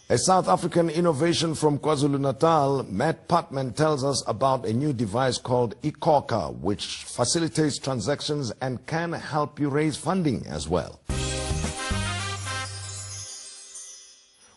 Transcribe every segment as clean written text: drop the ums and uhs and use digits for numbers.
A South African innovation from KwaZulu-Natal, Matt Putman tells us about a new device called iKhokha, which facilitates transactions and can help you raise funding as well.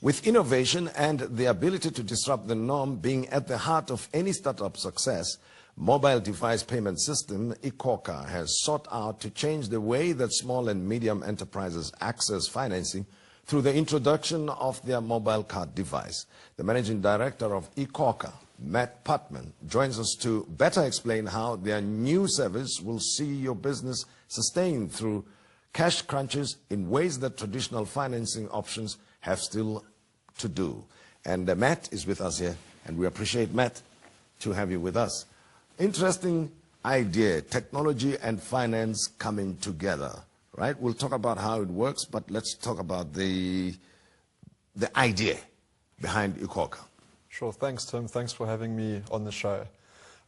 With innovation and the ability to disrupt the norm being at the heart of any startup success, mobile device payment system iKhokha has sought out to change the way that small and medium enterprises access financing through the introduction of their mobile card device. The managing director of iKhokha, Matt Putman, joins us to better explain how their new service will see your business sustained through cash crunches in ways that traditional financing options have still to do. And Matt is with us here, and we appreciate, Matt, to have you with us. Interesting idea, technology and finance coming together. Right? We'll talk about how it works, but let's talk about the idea behind iKhokha. Sure. Thanks, Tim. Thanks for having me on the show.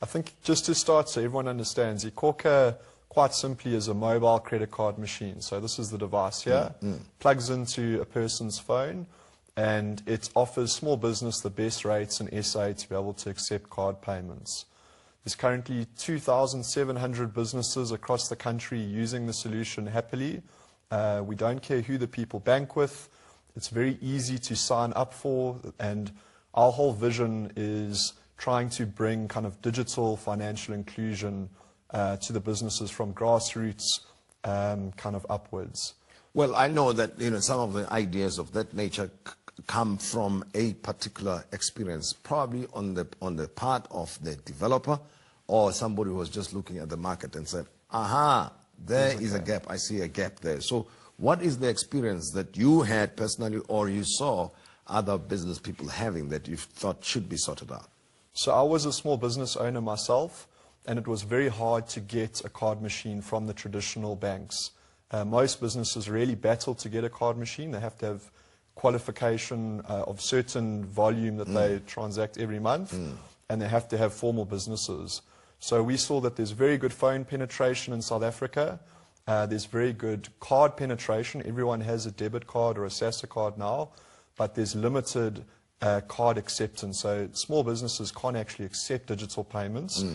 I think just to start so everyone understands, iKhokha quite simply is a mobile credit card machine. So this is the device here. Plugs into a person's phone, and it offers small business the best rates in SA to be able to accept card payments. There's currently 2,700 businesses across the country using the solution happily. We don't care who the people bank with. It's very easy to sign up for, and our whole vision is trying to bring kind of digital financial inclusion to the businesses from grassroots kind of upwards. Well, I know that some of the ideas of that nature come from a particular experience, probably on the part of the developer or somebody who was just looking at the market and said, aha, there is a gap, I see a gap there. So what is the experience that you had personally or you saw other business people having that you thought should be sorted out? So I was a small business owner myself, and it was very hard to get a card machine from the traditional banks. Most businesses really battle to get a card machine. They have to have qualification of certain volume that they transact every month, and they have to have formal businesses. So we saw that there's very good phone penetration in South Africa. There's very good card penetration. Everyone has a debit card or a SASSA card now, but there's limited card acceptance. So small businesses can't actually accept digital payments,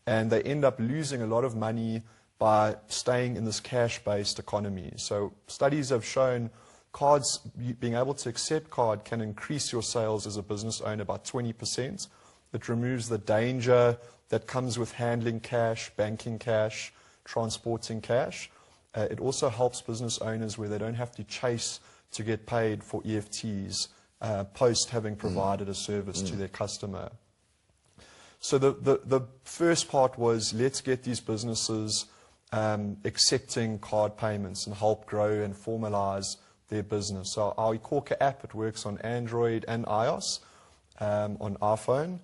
and they end up losing a lot of money by staying in this cash-based economy. So studies have shown cards, being able to accept card can increase your sales as a business owner by 20%. It removes the danger that comes with handling cash, banking cash, transporting cash. It also helps business owners where they don't have to chase to get paid for EFTs post having provided a service to their customer. So the first part was, let's get these businesses accepting card payments and help grow and formalize their business. So our iKhokha app, it works on Android and iOS, on iPhone,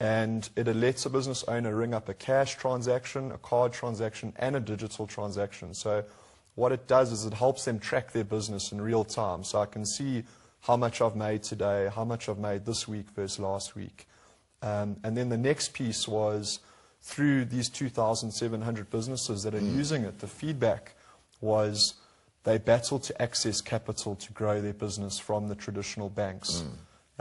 and it lets a business owner ring up a cash transaction, a card transaction, and a digital transaction. So what it does is it helps them track their business in real time. So I can see how much I've made today, how much I've made this week versus last week. And then the next piece was, through these 2,700 businesses that are using it, the feedback was they battle to access capital to grow their business from the traditional banks.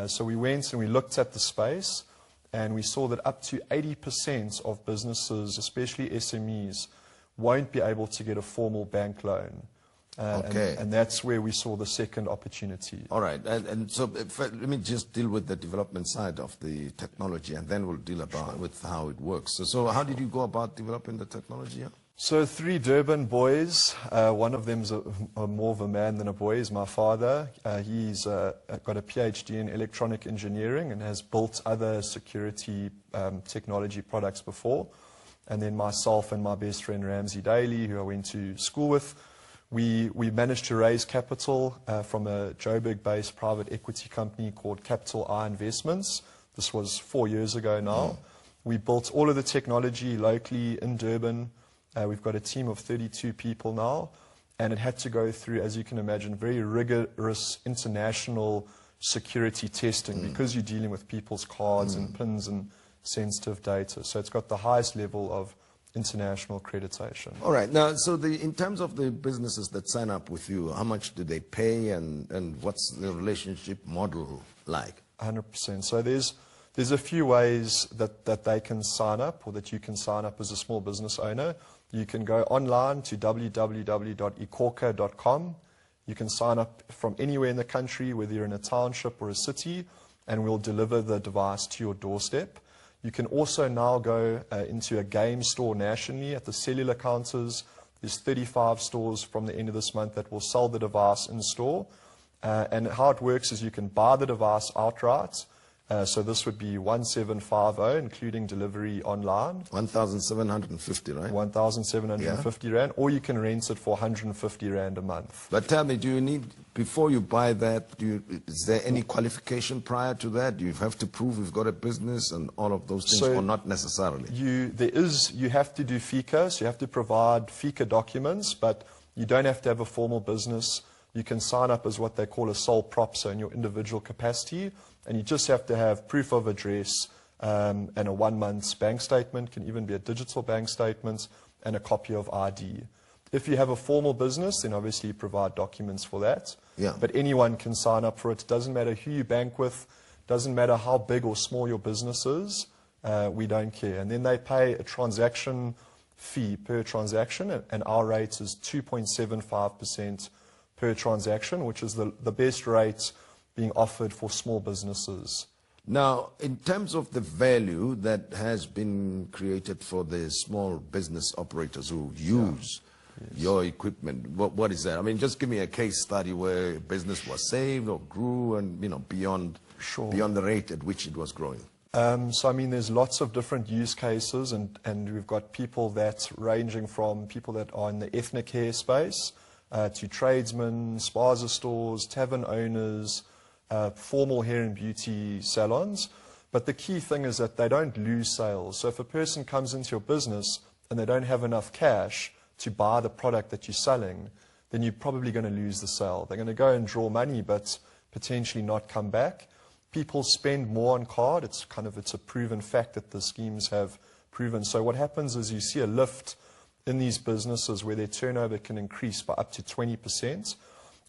So we went and we looked at the space, and we saw that up to 80% of businesses, especially SMEs, won't be able to get a formal bank loan. And that's where we saw the second opportunity. All right. And so let me just deal with the development side of the technology, and then we'll deal about with how it works. So how did you go about developing the technology? So 3 Durban boys, one of them's more of a man than a boy, is my father. He's got a PhD in electronic engineering and has built other security technology products before. And then myself and my best friend Ramsey Daly, who I went to school with, we managed to raise capital from a Joburg-based private equity company called Capital I Investments. This was 4 years ago now. We built all of the technology locally in Durban. We've got a team of 32 people now, and it had to go through, as you can imagine, very rigorous international security testing because you're dealing with people's cards and PINs and sensitive data. So it's got the highest level of international accreditation. All right. Now, so in terms of the businesses that sign up with you, how much do they pay, and what's the relationship model like? 100%. So there's a few ways that they can sign up, or that you can sign up as a small business owner. You can go online to www.iKhokha.com. You can sign up from anywhere in the country, whether you're in a township or a city, and we'll deliver the device to your doorstep. You can also now go into a game store nationally at the cellular counters. There's 35 stores from the end of this month that will sell the device in store. And how it works is you can buy the device outright. So this would be 1750, including delivery online. 1,750, right? 1,750 Rand, or you can rent it for 150 Rand a month. But tell me, do you need, before you buy that, is there any qualification prior to that? Do you have to prove you've got a business and all of those things, or not necessarily? You have to do FICA, so you have to provide FICA documents, but you don't have to have a formal business. You can sign up as what they call a sole prop, so in your individual capacity, and you just have to have proof of address and a 1 month's bank statement, can even be a digital bank statement, and a copy of ID. If you have a formal business, then obviously you provide documents for that. Yeah. But anyone can sign up for it. It doesn't matter who you bank with, doesn't matter how big or small your business is, we don't care. And then they pay a transaction fee per transaction, and our rate is 2.75% per transaction, which is the best rate being offered for small businesses. Now, in terms of the value that has been created for the small business operators who use your equipment, what is that? I mean, just give me a case study where business was saved or grew, and beyond the rate at which it was growing. So, I mean, there's lots of different use cases, and we've got people that ranging from people that are in the ethnic hair space to tradesmen, spaza stores, tavern owners, formal hair and beauty salons. But the key thing is that they don't lose sales. So if a person comes into your business and they don't have enough cash to buy the product that you're selling, then you're probably going to lose the sale. They're going to go and draw money, but potentially not come back. People spend more on card. It's a proven fact that the schemes have proven. So what happens is you see a lift in these businesses where their turnover can increase by up to 20%.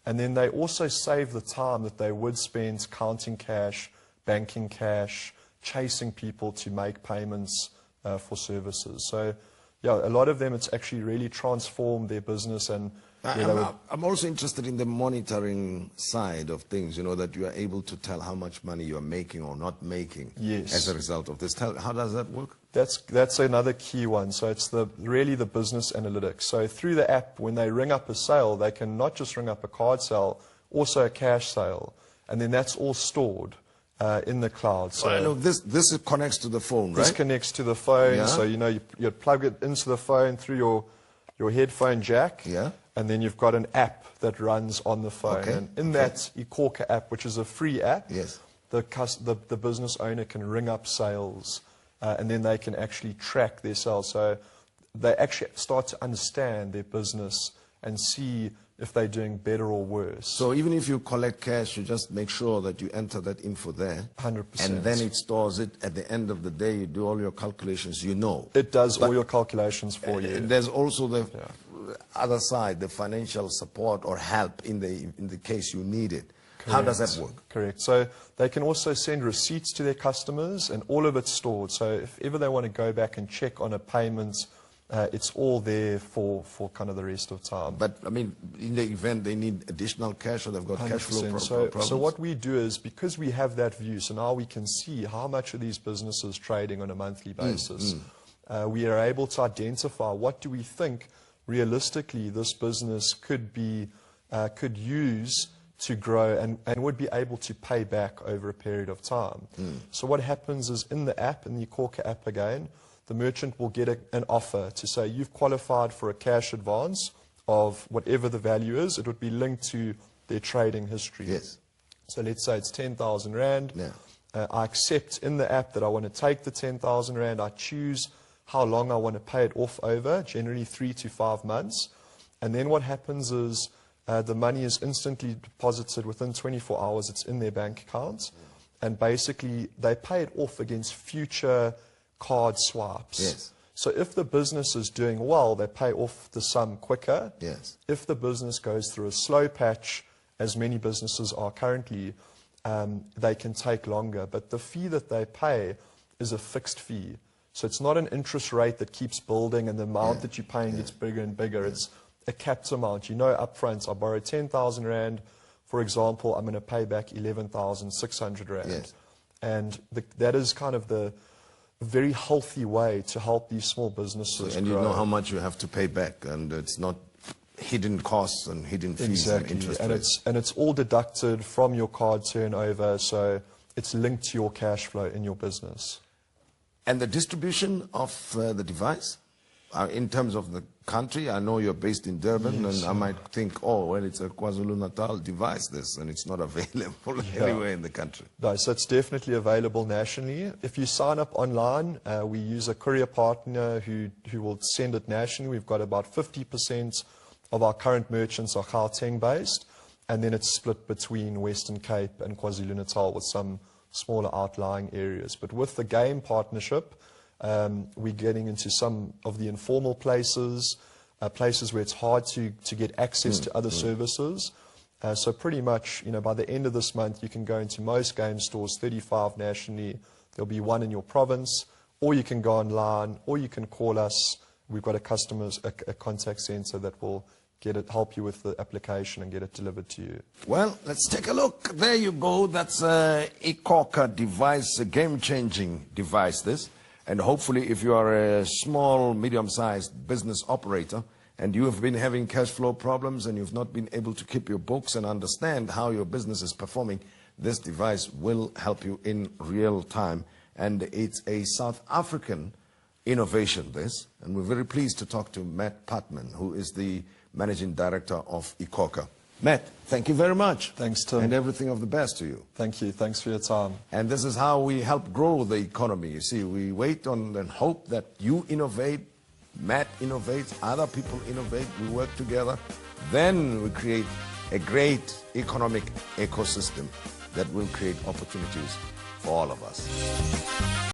And then they also save the time that they would spend counting cash, banking cash, chasing people to make payments for services. So, yeah, a lot of them, it's actually really transformed their business. And I'm also interested in the monitoring side of things, that you are able to tell how much money you are making or not making as a result of this. How does that work? That's another key one. So it's really the business analytics. So through the app, when they ring up a sale, they can not just ring up a card sale, also a cash sale. And then that's all stored in the cloud. So this connects to the phone, right? This connects to the phone. Yeah. So, you plug it into the phone through your headphone jack. Yeah. And then you've got an app that runs on the phone. Okay. And in that iKhokha app, which is a free app, yes, the business owner can ring up sales, and then they can actually track their sales. So they actually start to understand their business and see if they're doing better or worse. So even if you collect cash, you just make sure that you enter that info there. 100%. And then it stores it. At the end of the day, you do all your calculations, It does all your calculations for you. There's also the other side, the financial support or help in the case you need it. Correct. How does that work? Correct. So they can also send receipts to their customers, and all of it's stored. So if ever they want to go back and check on a payment, it's all there for kind of the rest of time. But, I mean, in the event they need additional cash or they've got 100%. cash flow problems? So what we do is, because we have that view, so now we can see how much are these businesses trading on a monthly basis. We are able to identify what do we think realistically this business could use to grow and would be able to pay back over a period of time. So what happens is, in the app, in the iKhokha app again, the merchant will get an offer to say, you've qualified for a cash advance of whatever the value is. It would be linked to their trading history. Yes. So let's say it's 10,000 Rand. Yeah. I accept in the app that I want to take the 10,000 Rand. I choose how long I want to pay it off over, generally 3 to 5 months. And then what happens is the money is instantly deposited within 24 hours. It's in their bank account. And basically, they pay it off against future card swipes. Yes. So if the business is doing well, they pay off the sum quicker. Yes. If the business goes through a slow patch, as many businesses are currently, they can take longer. But the fee that they pay is a fixed fee. So it's not an interest rate that keeps building and the amount that you're paying gets bigger and bigger. It's a capped amount. You know upfront, I borrow 10,000 Rand, for example, I'm going to pay back 11,600 Rand. Yes. And that is kind of the very healthy way to help these small businesses And grow. you know how much you have to pay back, and it's not hidden costs and hidden fees Exactly. and interest and rates. it's all deducted from your card turnover, so it's linked to your cash flow in your business. And the distribution of the device, in terms of the country, I know you're based in Durban, Yes, and I might think, oh, well, it's a KwaZulu-Natal device, this, and it's not available anywhere in the country. No, so it's definitely available nationally. If you sign up online, we use a courier partner who will send it nationally. We've got about 50% of our current merchants are Gauteng-based, and then it's split between Western Cape and KwaZulu-Natal with some smaller outlying areas. But with the game partnership, we're getting into some of the informal places, places where it's hard to get access to other services. So pretty much, by the end of this month, you can go into most game stores, 35 nationally. There'll be one in your province, or you can go online, or you can call us. We've got a contact center that will help you with the application and get it delivered to you. Well, let's take a look. There you go. That's a iKhokha device, a game-changing device, this. And hopefully, if you are a small, medium-sized business operator and you have been having cash flow problems and you've not been able to keep your books and understand how your business is performing, this device will help you in real time. And it's a South African innovation, this. And we're very pleased to talk to Matt Putman, who is the Managing Director of iKhokha. Matt, thank you very much. Thanks, Tim. And everything of the best to you. Thank you. Thanks for your time. And this is how we help grow the economy. You see, we wait on and hope that you innovate, Matt innovates, other people innovate, we work together. Then we create a great economic ecosystem that will create opportunities for all of us.